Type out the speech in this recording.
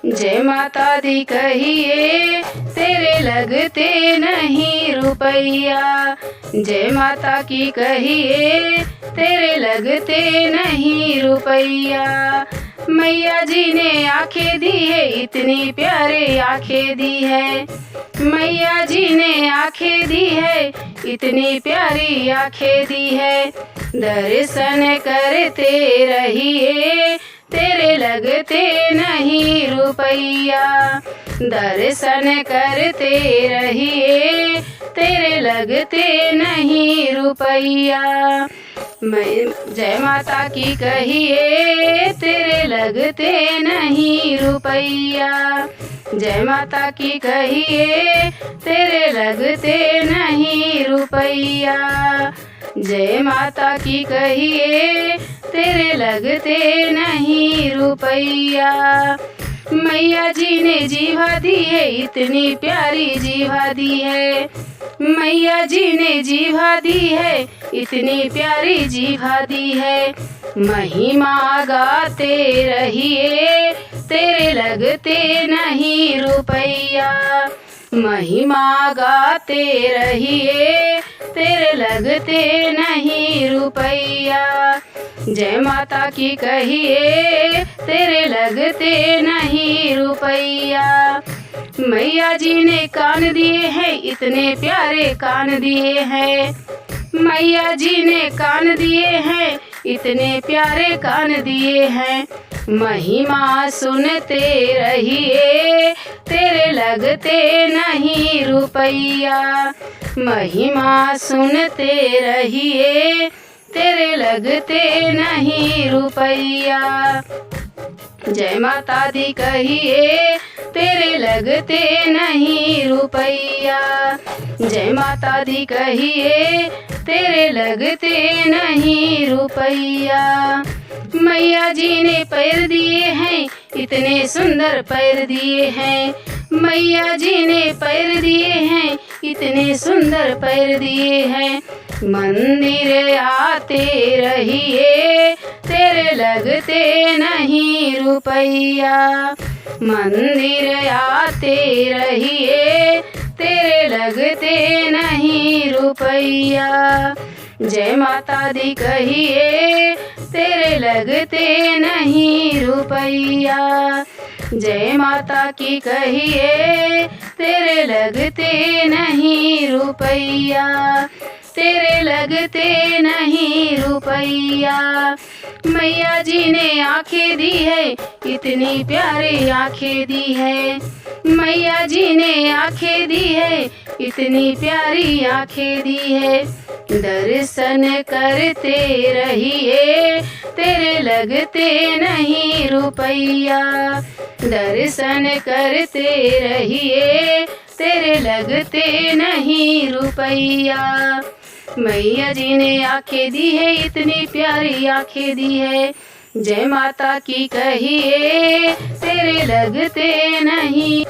जय माता दी कहिए तेरे लगते नहीं रुपैया। जय माता की कहिए तेरे लगते नहीं रुपैया। मैया जी ने आंखें दी है इतनी प्यारे आंखें दी है। मैया जी ने आंखें दी है इतनी प्यारी आंखें दी है। दर्शन करते रहिए तेरे लगते नहीं रुपैया। दर्शन करते रहिए तेरे लगते नहीं रुपैया। जय माता की कहिए तेरे लगते नहीं रुपैया। जय माता की कहिए तेरे लगते नहीं रुपैया। जय माता की कहिए तेरे लगते नहीं रुपैया। मैया जी ने जीवा दी है इतनी प्यारी जीवा दी है। मैया जी ने जीवा दी है इतनी प्यारी जीवा दी है। महिमा गाते रहिए तेरे लगते नहीं रुपैया। महिमा गाते रहिए तेरे लगते नहीं रुपैया। जय माता की कहिए तेरे लगते नहीं रुपैया। मैया जी ने कान दिए हैं इतने प्यारे कान दिए हैं। मैया जी ने कान दिए हैं इतने प्यारे कान दिए हैं। महिमा सुनते रहिए तेरे लगते नहीं रुपैया। महिमा सुनते रहिए तेरे लगते नहीं रुपैया। जय माता दी कहिए तेरे लगते नहीं रुपैया। जय माता दी कहिए तेरे लगते नहीं रुपैया। मैया जी ने पैर दिए हैं इतने सुंदर पैर दिए हैं। मैया जी ने पैर दिए हैं इतने सुंदर पैर दिए हैं। मंदिर आते रहिए तेरे लगते नहीं रुपैया। मंदिर आते रहिए तेरे लगते नहीं रुपैया। जय माता दी कहिए तेरे लगते नहीं रुपैया। जय माता की कहिए तेरे लगते नहीं रुपैया। तेरे लगते नहीं रुपैया। मैया जी ने आंखें दी है इतनी प्यारी आंखें दी है। मैया जी ने आंखें दी है इतनी प्यारी आंखें दी है। दर्शन करते रहिए तेरे लगते नहीं रुपैया। दर्शन करते रहिए तेरे लगते नहीं रुपैया। मैया जी ने आंखें दी है इतनी प्यारी आंखें दी है। जय माता की कहिए तेरे लगते नहीं